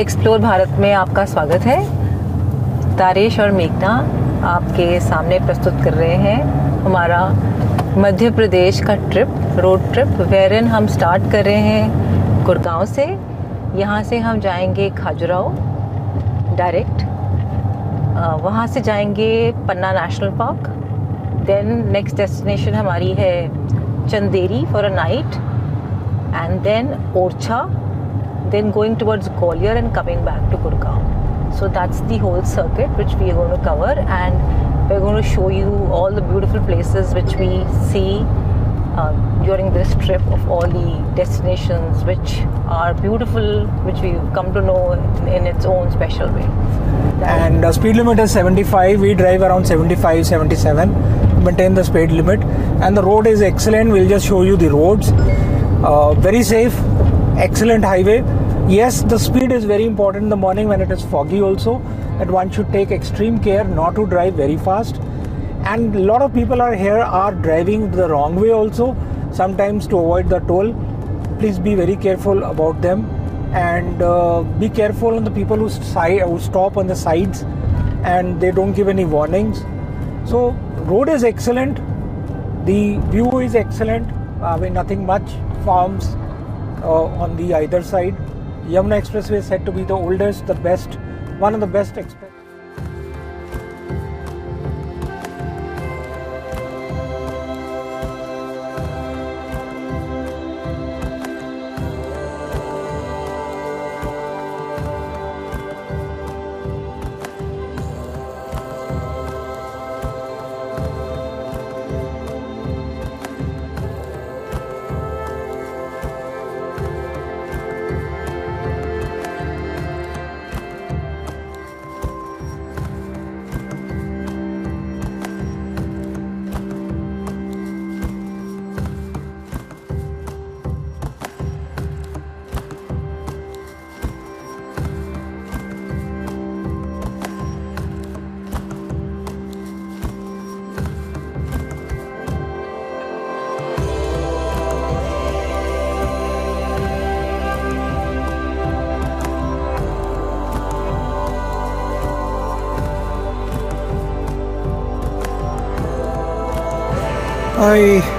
Explore Bharat में आपका स्वागत है। तारेश और मेघना आपके सामने प्रस्तुत कर रहे हैं हमारा मध्य प्रदेश का ट्रिप, रोड ट्रिप, वेरिन हम स्टार्ट कर रहे हैं गुड़गांव से। यहाँ से हम जाएंगे खजुराहो डायरेक्ट, वहाँ से जाएंगे Panna National Park. Then next destination हमारी है Chanderi for a night, and then Orchha, then going towards Gwalior and coming back to Gurugram. So that's the whole circuit which we are going to cover, and we're going to show you all the beautiful places which we see during this trip, of all the destinations which are beautiful, which we've come to know in its own special way. And the speed limit is 75. We drive around 75, 77. Maintain the speed limit, and the road is excellent. We'll just show you the roads. Very safe. Excellent highway. Yes, the speed is very important in the morning when it is foggy also, that one should take extreme care not to drive very fast. And a lot of people are here are driving the wrong way also, sometimes to avoid the toll. Please be very careful about them, and be careful on the people who stop on the sides and they don't give any warnings. So road is excellent, the view is excellent. I mean, nothing much. Farms on the either side. Yamuna Expressway is said to be the oldest, the best, one of the best express.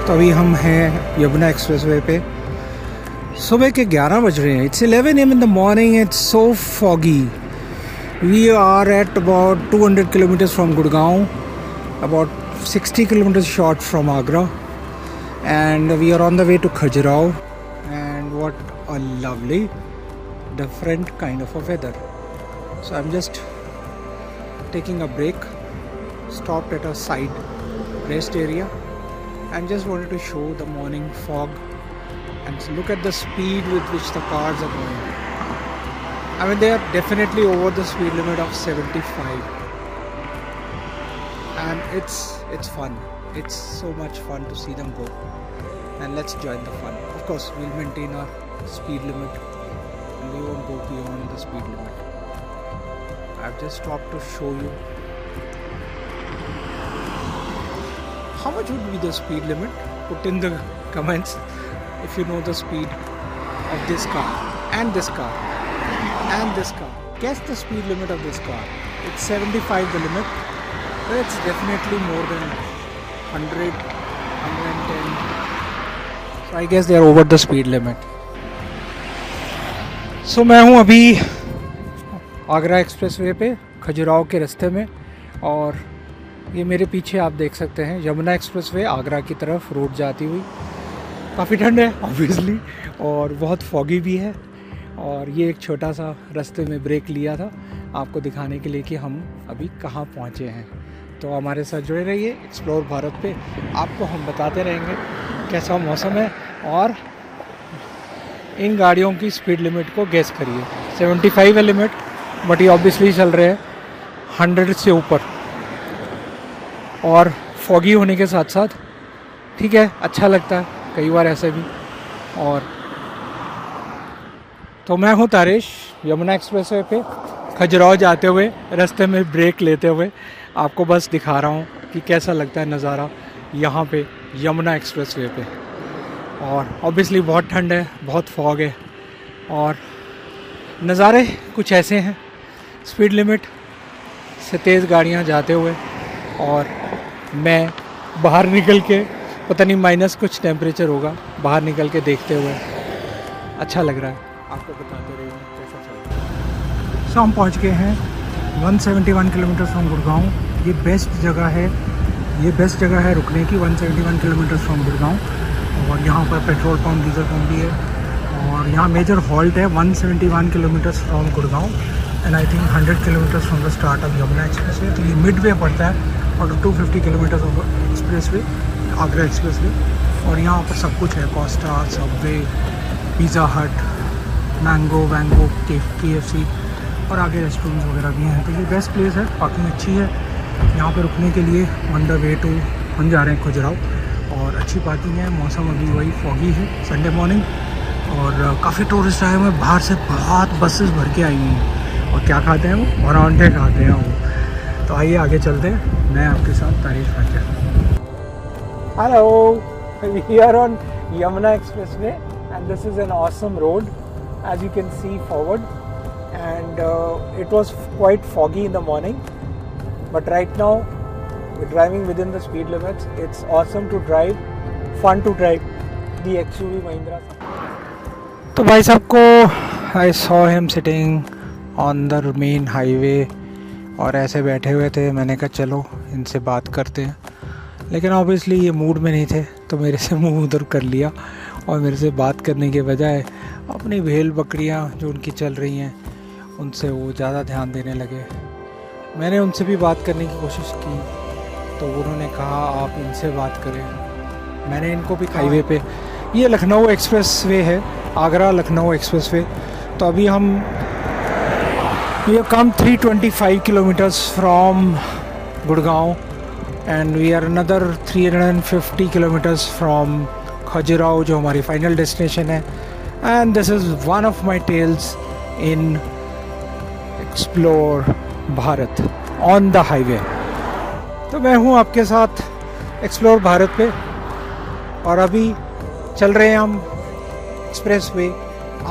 तो अभी हम हैं Yamuna expressway पे। सुबह के 11 बज रहे हैं। It's 11 AM in the morning. It's so foggy. We are at about 200 kilometers from Gurugram, about 60 kilometers short from Agra, and we are on the way to Khajuraho. And what a lovely, different kind of a weather. So I'm just taking a break, stopped at a side rest area, and just wanted to show the morning fog and look at the speed with which the cars are going. I mean, they are definitely over the speed limit of 75, and it's fun. It's so much fun to see them go, and let's join the fun. Of course, we'll maintain our speed limit and we won't go beyond the speed limit. I've just stopped to show you how much would be the speed limit. Put in the comments if you know the speed of this car and this car and this car. Guess the speed limit of this car. It's 75 the limit, but it's definitely more than 100, 110. So I guess they are over the speed limit. So मैं हूँ अभी Agra expressway पे खजुराहो के रास्ते में, और ये मेरे पीछे आप देख सकते हैं यमुना एक्सप्रेसवे आगरा की तरफ रोड जाती हुई। काफ़ी ठंड है ऑब्वियसली, और बहुत फॉगी भी है। और ये एक छोटा सा रास्ते में ब्रेक लिया था आपको दिखाने के लिए कि हम अभी कहाँ पहुँचे हैं। तो हमारे साथ जुड़े रहिए एक्सप्लोर भारत पे, आपको हम बताते रहेंगे कैसा मौसम है, और इन गाड़ियों की स्पीड लिमिट को गेस करिए। 75 है लिमिट, बट ये ऑब्वियसली चल रहे हैं 100 से ऊपर, और फॉगी होने के साथ साथ ठीक है, अच्छा लगता है कई बार ऐसे भी। और तो मैं हूँ तारेश, यमुना एक्सप्रेसवे पे खजुराहो जाते हुए रास्ते में ब्रेक लेते हुए आपको बस दिखा रहा हूँ कि कैसा लगता है नज़ारा यहाँ पे यमुना एक्सप्रेसवे पे। और ऑब्वियसली बहुत ठंड है, बहुत फॉग है, और नज़ारे कुछ ऐसे हैं, स्पीड लिमिट से तेज़ गाड़ियाँ जाते हुए, और मैं बाहर निकल के, पता नहीं माइनस कुछ टेम्परेचर होगा, बाहर निकल के देखते हुए अच्छा लग रहा है। आपको बताते रहिए कैसा चल रहा है। सो हम पहुँच गए हैं 171 किलोमीटर फ्रॉम गुड़गांव। ये बेस्ट जगह है, ये बेस्ट जगह है रुकने की, 171 किलोमीटर फ्रॉम गुड़गांव। और यहाँ पर पेट्रोल पंप, डीजल पंप भी है, और यहाँ मेजर हॉल्ट है 171 kilometres from Gurgaon and I think 100 kilometres from the start of Yamuna express way. तो ये मिड वे पड़ता है और 250 kilometres of express way, Agra express way. और यहाँ पर सब कुछ है, कोस्टा, सबवे, पिज़्ज़ा हट, मैंगो वैंगो, KFC और आगे रेस्टोरेंट्स वगैरह भी हैं। तो ये बेस्ट प्लेस है, पार्किंग अच्छी है यहाँ पे रुकने के लिए। ऑन द वे टू हम जा रहे हैं खजुराहो, और अच्छी पार्किंग है। मौसम अभी वही फॉगी है, संडे मॉर्निंग, और काफ़ी टूरिस्ट आए हुए हैं बाहर से, बहुत बसेस भर के आई हुई हैं। और क्या खाते हैं वो? परांठे खाते हैं वो। तो आइए आगे चलते हैं, मैं आपके साथ तारीफ करते हैं। Hello, we are on Yamuna expressway and this is an awesome road as you can see forward, and it was quite foggy in the morning, but right now we're driving within the speed limits. It's awesome to drive, fun to drive the XUV Mahindra. तो भाई साहब को I saw him sitting on the main highway और ऐसे बैठे हुए थे। मैंने कहा चलो इनसे बात करते हैं, लेकिन ऑब्वियसली ये मूड में नहीं थे, तो मेरे से मुंह उधर कर लिया और मेरे से बात करने के बजाय अपनी भेड़ बकरियां जो उनकी चल रही हैं उनसे वो ज़्यादा ध्यान देने लगे। मैंने उनसे भी बात करने की कोशिश की, तो उन्होंने कहा आप इनसे बात करें। मैंने इनको भी हाईवे पे, ये लखनऊ एक्सप्रेस वे है, आगरा लखनऊ एक्सप्रेस वे। तो अभी हम we have come 325 kilometres from Gurgaon and we are another 350 kilometres from Khajuraho, जो हमारी फाइनल डेस्टिनेशन है। And this is one of my tales in explore Bharat on the highway. तो मैं हूँ आपके साथ एक्सप्लोर भारत पे, और अभी चल रहे हैं हम एक्सप्रेस वे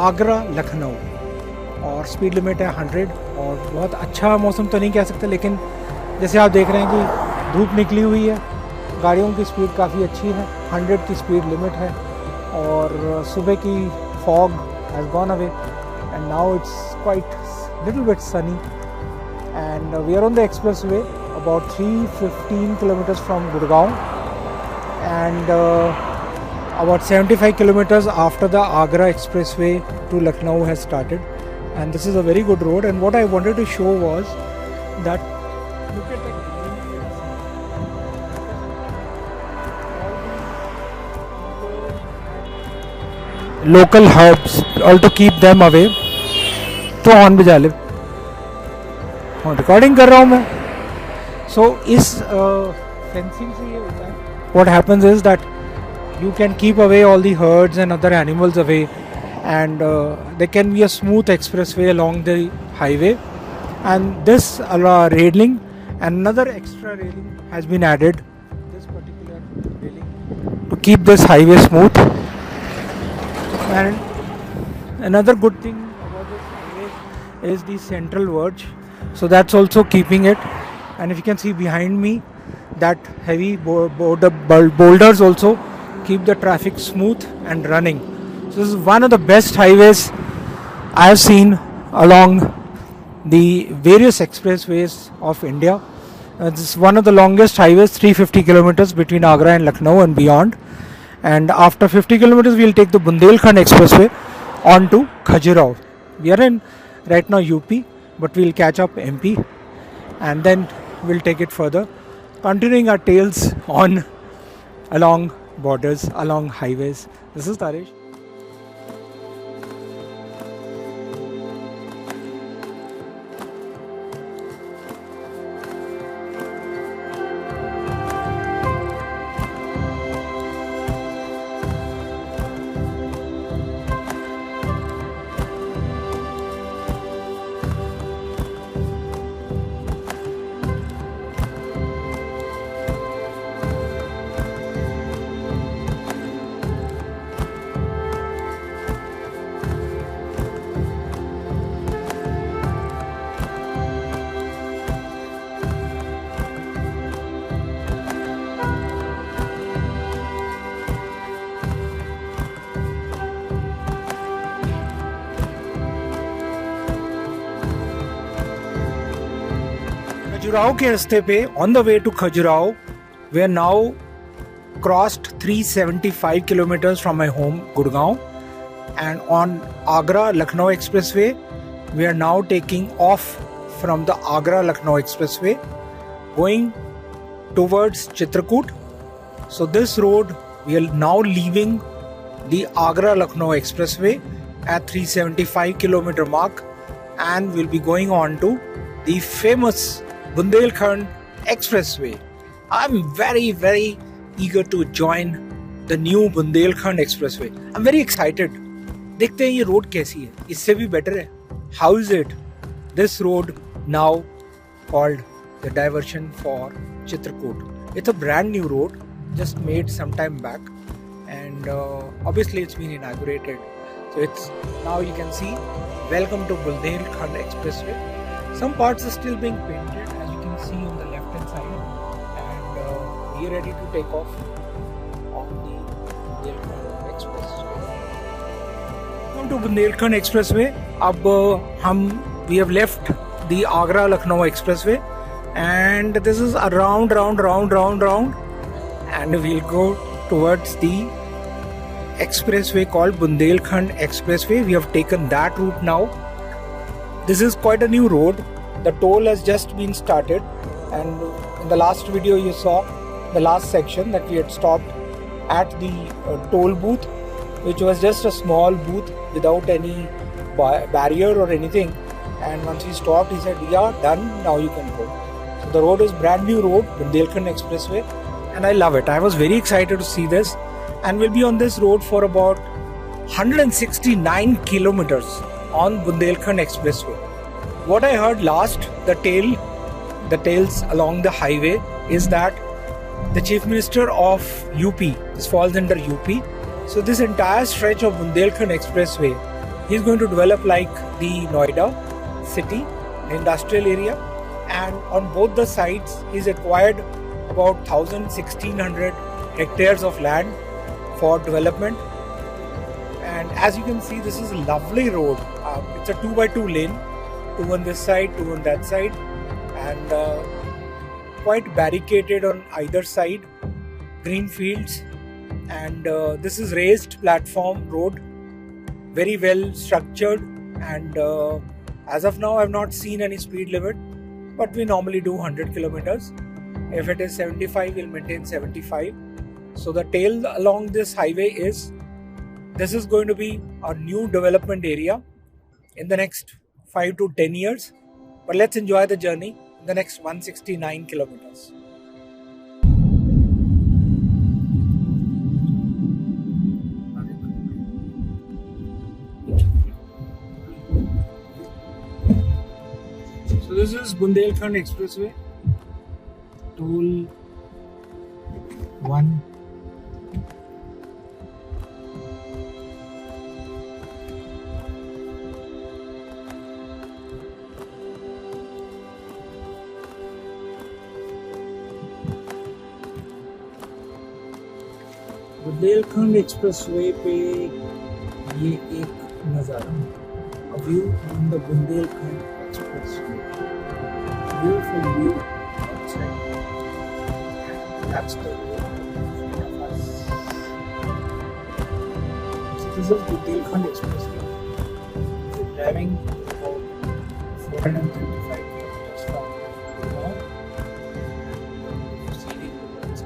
आगरा लखनऊ, और स्पीड लिमिट है 100। और बहुत अच्छा मौसम तो नहीं कह सकते, लेकिन जैसे आप देख रहे हैं कि धूप निकली हुई है, गाड़ियों की स्पीड काफ़ी अच्छी है, 100 की स्पीड लिमिट है, और सुबह की fog has gone away and now it's quite little bit sunny, and we are on the expressway about 315 kilometers from Gurugram, and about 75 kilometers after the Agra expressway to Lucknow has started, and this is a very good road. And what I wanted to show was that look at the local herbs, all to keep them away. तो horn बजा ले, recording कर रहा हूँ मैं। सो इस fencing से ये होता है, what happens is that you can keep away all the herds and other animals away, and there can be a smooth expressway along the highway. And this railing and another extra railing has been added, this particular railing, to keep this highway smooth. And another good thing about this highway is the central verge, so that's also keeping it. And if you can see behind me, that heavy boulders also keep the traffic smooth and running. So this is one of the best highways I have seen along the various expressways of India. This is one of the longest highways, 350 kilometers between Agra and Lucknow and beyond. And after 50 kilometers, we'll take the Bundelkhand Expressway on to Khajuraho. We are in right now UP, but we'll catch up MP, and then we'll take it further, continuing our tales on along borders, along highways. This is Taresh. Khajuraho के रास्ते पे on the way to Khajuraho, we are now crossed 375 kilometers from my home Gurugram, and on Agra Lucknow Expressway we are now taking off from the Agra Lucknow Expressway going towards Chitrakoot. So this road we are now leaving the Agra Lucknow Expressway at 375 kilometer mark, and we'll be going on to the famous Bundelkhand Expressway. I'm very eager to join the new Bundelkhand Expressway. I'm very excited. देखते हैं ये road कैसी है, इससे भी better है. How is it? This road now called the diversion for Chitrakoot. It's a brand new road, just made some time back, and obviously it's been inaugurated. So it's now you can see, welcome to Bundelkhand Expressway. Some parts are still being painted, as you can see on the left hand side, and we are ready to take off on the Bundelkhand Expressway. Welcome to Bundelkhand Expressway. We have left the Agra Lucknow Expressway, and this is a round, and we'll go towards the expressway called Bundelkhand Expressway. We have taken that route now. This is quite a new road. The toll has just been started, and in the last video you saw the last section that we had stopped at the toll booth, which was just a small booth without any barrier or anything. And once we stopped, he said, "Yeah, done. Now you can go." So the road is brand new road, Bundelkhand Expressway, and I love it. I was very excited to see this, and we'll be on this road for about 169 kilometers on Bundelkhand Expressway. What I heard last, the tales along the highway, is that the Chief Minister of UP, this falls under UP, so this entire stretch of Bundelkhand Expressway, he's going to develop like the Noida city, the industrial area, and on both the sides he's acquired about 1,600 hectares of land for development. And as you can see, this is a lovely road. It's a 2x2 lane, 2 on this side, 2 on that side, and quite barricaded on either side, green fields, and this is raised platform road, very well structured, and as of now I've not seen any speed limit, but we normally do 100 kilometers. If it is 75, we'll maintain 75. So the tale along this highway is, this is going to be a new development area in the next 5 to 10 years. But let's enjoy the journey in the next 169 kilometers. So this is Bundelkhand Expressway, toll 1. Bundelkhand expressway पे ये एक नज़ारा, a view from the Bundelkhand Expressway, beautiful view outside. That's the road of us. So this is Bundelkhand Expressway. We're driving about 435 kilometers from Gurugram. Scenic roads.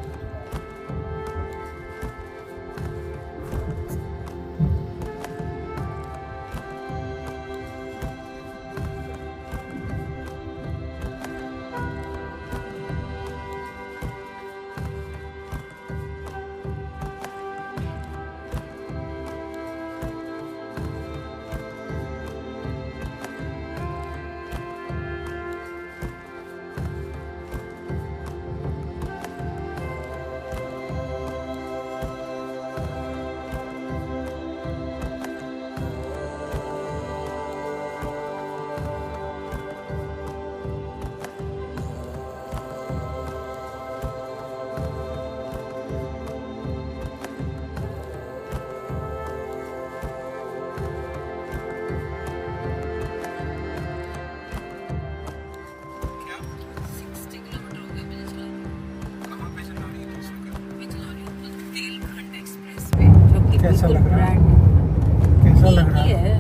कैसा बिल्कुल लग रहा है? Brand कैसा लग रहा ठीक है? है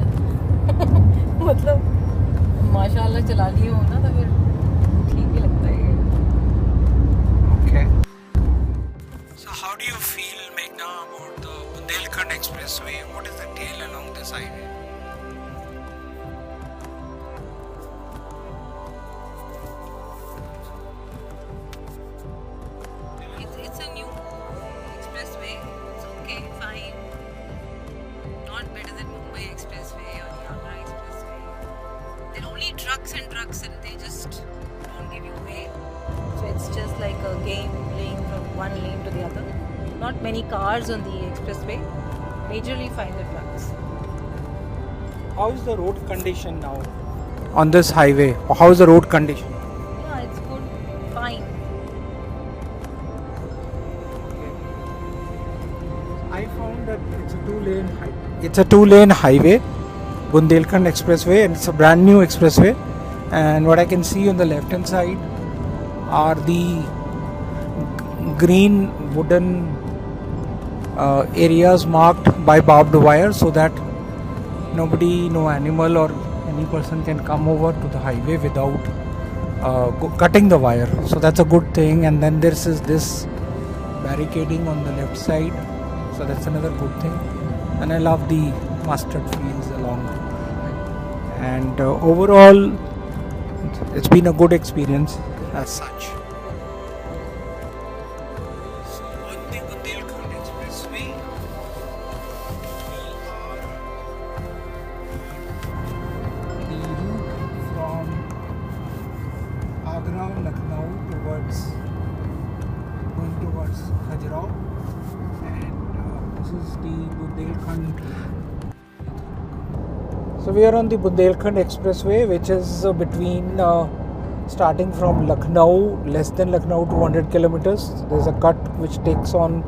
मतलब माशाल्लाह चला लिए हो ना तो फिर ठीक ही लगता है ये। Okay. So how do you feel, Meghna, about the Bundelkhand Expressway? What is the tale along this highway? It's a new expressway. It's okay, fine. Not better than Mumbai Expressway or the Agra Expressway. There are only trucks and they just don't give you way. So it's just like a game playing from one lane to the other. Not many cars on the expressway. Majorly find the trucks. How is the road condition now? On this highway, how is the road condition? Yeah, it's good, fine. I found that it's a two-lane highway, Bundelkhand Expressway, and it's a brand new expressway. And what I can see on the left-hand side are the green wooden areas marked by barbed wire, so that nobody, no animal or any person can come over to the highway without cutting the wire. So that's a good thing. And then there is this barricading on the left side, so that's another good thing. And I love the mustard fields along. And overall, it's been a good experience as such. So on the Bundelkhand Expressway, the route from Agra, Lucknow going towards Khajuraho, and this is the Bundelkhand. So we are on the Bundelkhand Expressway, which is between starting from Lucknow, less than Lucknow, 200 kilometers. There's a cut which takes on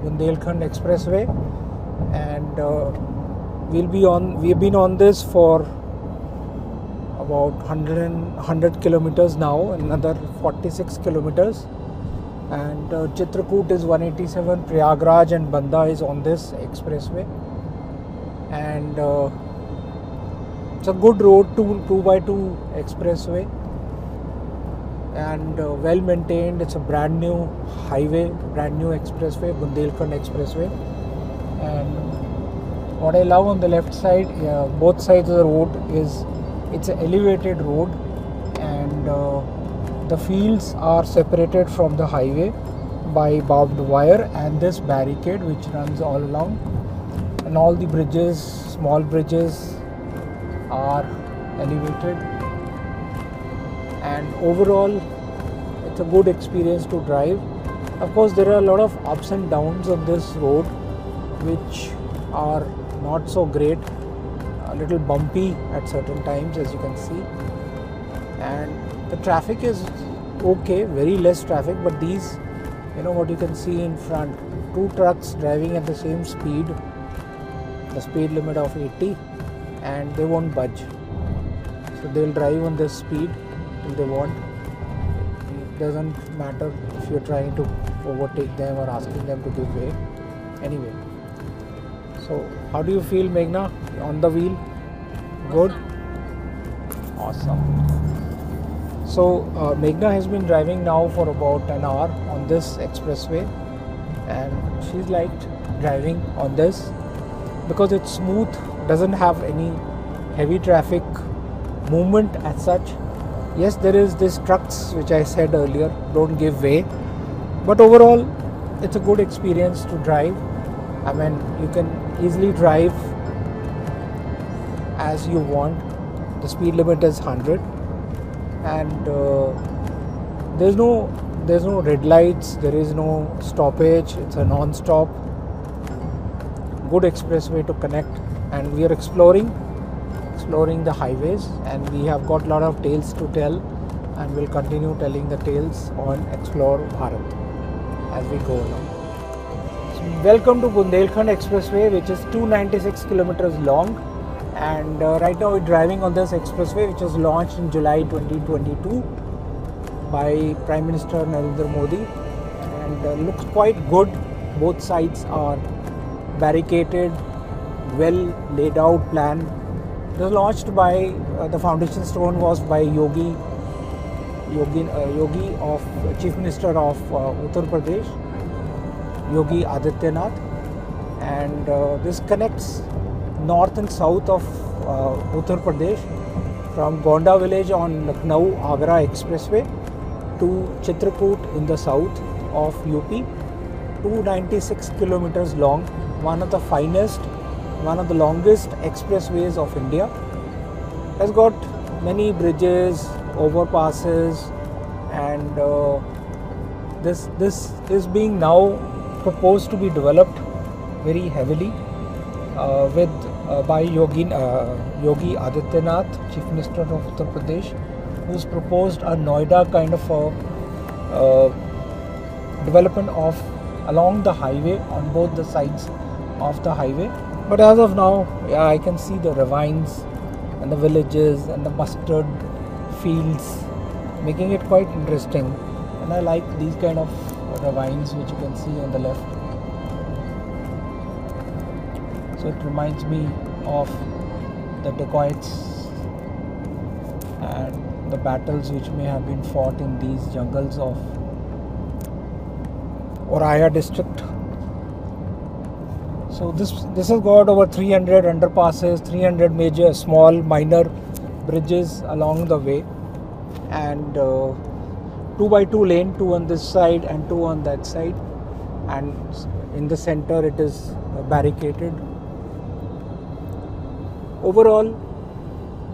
Bundelkhand Expressway, and we've been on this for about 100 kilometers now, another 46 kilometers. And Chitrakoot is 187, Prayagraj and Banda is on this expressway. And it's a good road, 2x2 expressway, and well maintained. It's a brand new highway, brand new expressway, Bundelkhand Expressway. And what I love on the left side, both sides of the road, is it's an elevated road, and the fields are separated from the highway by barbed wire and this barricade which runs all along, and all the bridges, small bridges, are elevated. And overall, it's a good experience to drive. Of course, there are a lot of ups and downs on this road which are not so great, a little bumpy at certain times, as you can see. And the traffic is okay, very less traffic, but these, what you can see in front, two trucks driving at the same speed, the speed limit of 80, and they won't budge. So they'll drive on this speed till they want. It doesn't matter if you're trying to overtake them or asking them to give way. Anyway, so how do you feel, Meghna, on the wheel? Good? Awesome. So Meghna has been driving now for about an hour on this expressway, and she's liked driving on this because it's smooth, doesn't have any heavy traffic movement as such. Yes, there is this trucks which I said earlier don't give way, but overall it's a good experience to drive. I mean, you can easily drive as you want. The speed limit is 100, and there's no red lights, there is no stoppage. It's a non-stop good expressway to connect, and we are exploring the highways, and we have got a lot of tales to tell, and we'll continue telling the tales on Explore Bharat as we go along. So welcome to Bundelkhand Expressway, which is 296 kilometers long, and right now we're driving on this expressway which was launched in July 2022 by Prime Minister Narendra Modi, and looks quite good. Both sides are barricaded, well laid out plan. It was launched by the foundation stone was by Yogi of Chief Minister of Uttar Pradesh, Yogi Adityanath, and this connects north and south of Uttar Pradesh from Gonda village on Lucknow Agra Expressway to Chitrakoot in the south of UP. 296 kilometers long, one of the finest, one of the longest expressways of India. Has got many bridges, overpasses, and this is being now proposed to be developed very heavily by Yogi Adityanath, Chief Minister of Uttar Pradesh, who's proposed a Noida kind of a development of along the highway on both the sides of the highway. But as of now, yeah, I can see the ravines and the villages and the mustard fields, making it quite interesting. And I like these kind of ravines which you can see on the left. So it reminds me of the dacoits and the battles which may have been fought in these jungles of Oraya district. So this has got over 300 underpasses, 300 major, small, minor bridges along the way, and 2x2 lane, 2 on this side and 2 on that side, and in the center it is barricaded. Overall,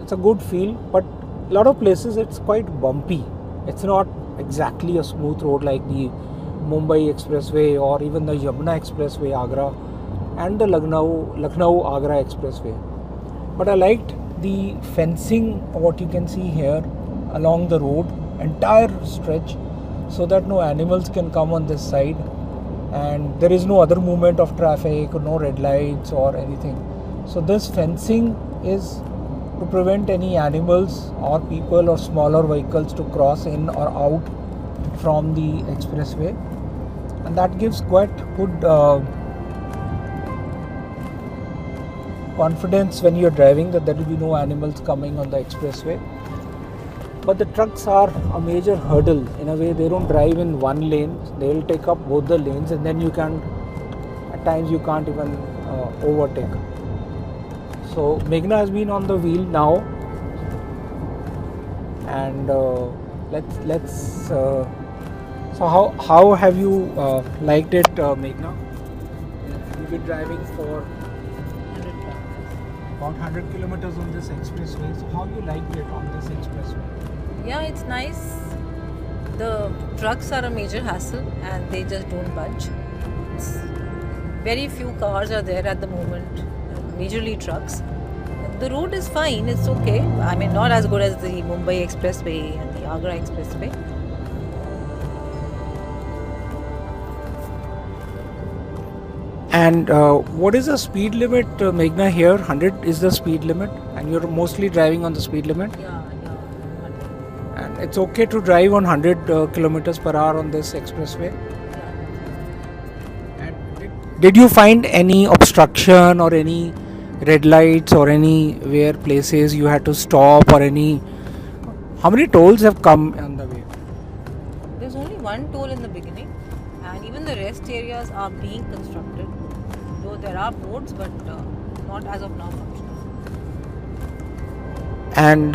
it's a good feel, but a lot of places it's quite bumpy. It's not exactly a smooth road like the Mumbai Expressway or even the Yamuna Expressway, Agra, and the Lucknow Agra Expressway. But I liked the fencing, what you can see here along the road, entire stretch, so that no animals can come on this side, and there is no other movement of traffic, no red lights or anything. So this fencing is to prevent any animals or people or smaller vehicles to cross in or out from the expressway, and that gives quite good confidence when you're driving that there will be no animals coming on the expressway. But the trucks are a major hurdle. In a way, they don't drive in one lane, they will take up both the lanes, and then you can, at times you can't even overtake. So Meghna has been on the wheel now, and let's so how have you liked it, Meghna? You've been driving for about 100 kilometers on this expressway. So how you liked it on this expressway? Yeah, it's nice. The trucks are a major hassle and they just don't budge. Very few cars are there at the moment, majorly trucks. The road is fine, it's okay. I mean, not as good as the Mumbai Expressway and the Agra Expressway. And what is the speed limit, Meghna, here? 100 is the speed limit, and you're mostly driving on the speed limit? Yeah. And it's okay to drive on 100 kilometers per hour on this expressway? Yeah. And did you find any obstruction or any red lights or anywhere places you had to stop or any? How many tolls have come on the way? There's only one toll in the beginning, and even the rest areas are being constructed. Though there are boards, but not as of now functional. And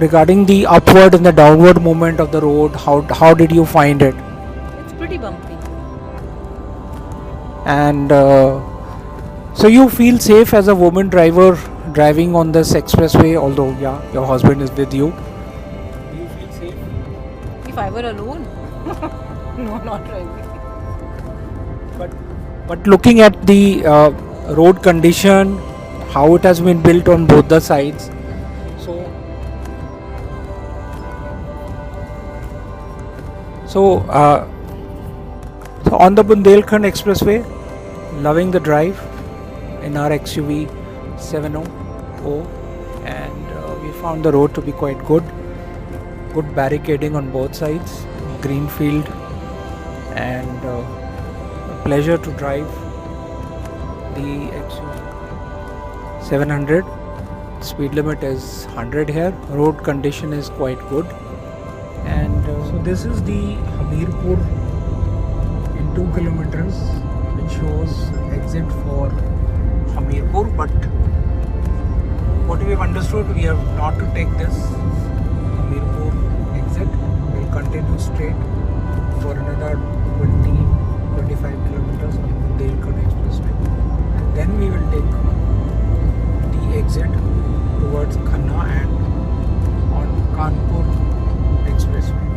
regarding the upward and the downward movement of the road, how did you find it? It's pretty bumpy. And so you feel safe as a woman driver driving on this expressway, although yeah, your husband is with you. Do you feel safe? If I were alone, no, not driving. But looking at the road condition, how it has been built on both the sides, so on the Bundelkhand Expressway, loving the drive in our XUV 700, and we found the road to be quite good barricading on both sides, green field, and pleasure to drive. The actual 700 speed limit is 100 here. Road condition is quite good. And so this is the Hamirpur in 2 kilometers, which shows exit for Hamirpur. But what we have understood, we have not to take this Hamirpur exit. We'll continue straight for another 20-25 kilometers on Bundelkhand Expressway, and then we will take the exit towards Khanna and on Kanpur Expressway.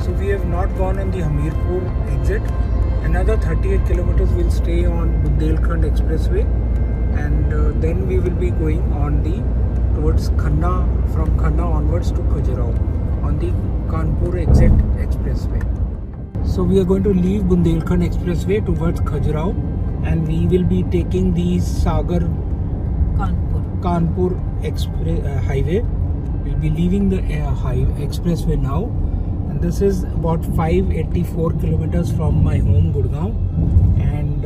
So we have not gone on the Hamirpur exit. Another 38 kilometers we'll stay on Bundelkhand Expressway, and then we will be going on towards Khanna, from Khanna onwards to Khajuraho on the Kanpur exit expressway. So we are going to leave Bundelkhand Expressway towards Khajuraho, and we will be taking the Sagar Kanpur highway. We'll be leaving the expressway now, and this is about 584 kilometers from my home Gurugram, and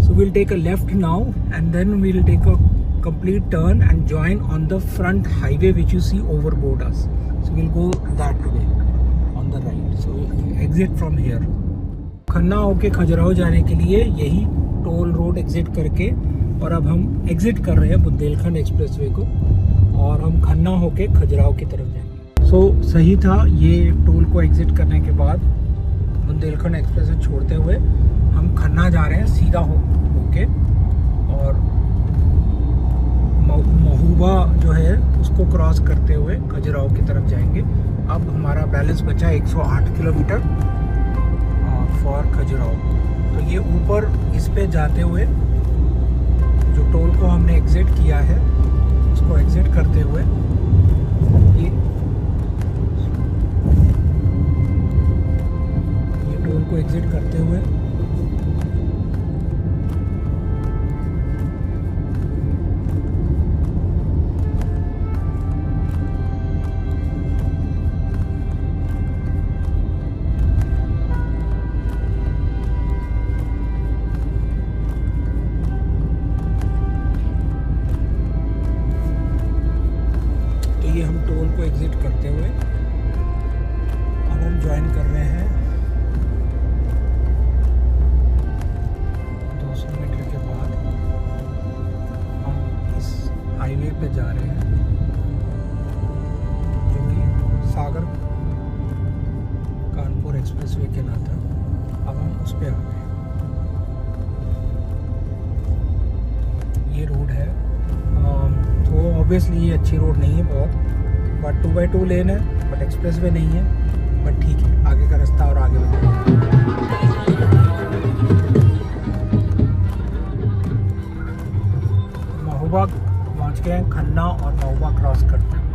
so we'll take a left now, and then we'll take a complete turn and join on the front highway which you see overboard us. So we'll go that way on the right. So exit from here. Khanna होके खजुराहो जाने के लिए यही toll road exit करके, और अब हम exit कर रहे हैं बुंदेलखंड एक्सप्रेसवे को, और हम खन्ना होके खजुराहो की तरफ जाएंगे। सो सही था, ये टोल को एग्जिट करने के बाद बुंदेलखंड एक्सप्रेसवे छोड़ते हुए हम खन्ना जा रहे हैं सीधा होके, और महुबा जो है उसको क्रॉस करते हुए खजुराहो की तरफ जाएंगे। अब हमारा बैलेंस बचा 108 किलोमीटर फॉर खजुराहो। तो ये ऊपर इस पे जाते हुए जो टोल को हमने एग्जिट किया है उसको एग्जिट करते हुए ये टोल को एग्जिट करते हुए एग्जिट करते हुए अब हम ज्वाइन कर रहे हैं 200 मीटर के बाद हम इस हाईवे पे जा रहे हैं जो कि सागर कानपुर एक्सप्रेसवे के नाम था। अब हम उस पे आ गए। ये रोड है, तो ऑब्वियसली ये अच्छी रोड नहीं है बहुत, बट 2x2 लेन है, बट एक्सप्रेसवे नहीं है, बट ठीक है, आगे का रास्ता और आगे बढ़ेगा। महुबा पहुंच गए हैं, खन्ना और महुबा क्रॉस करते हैं।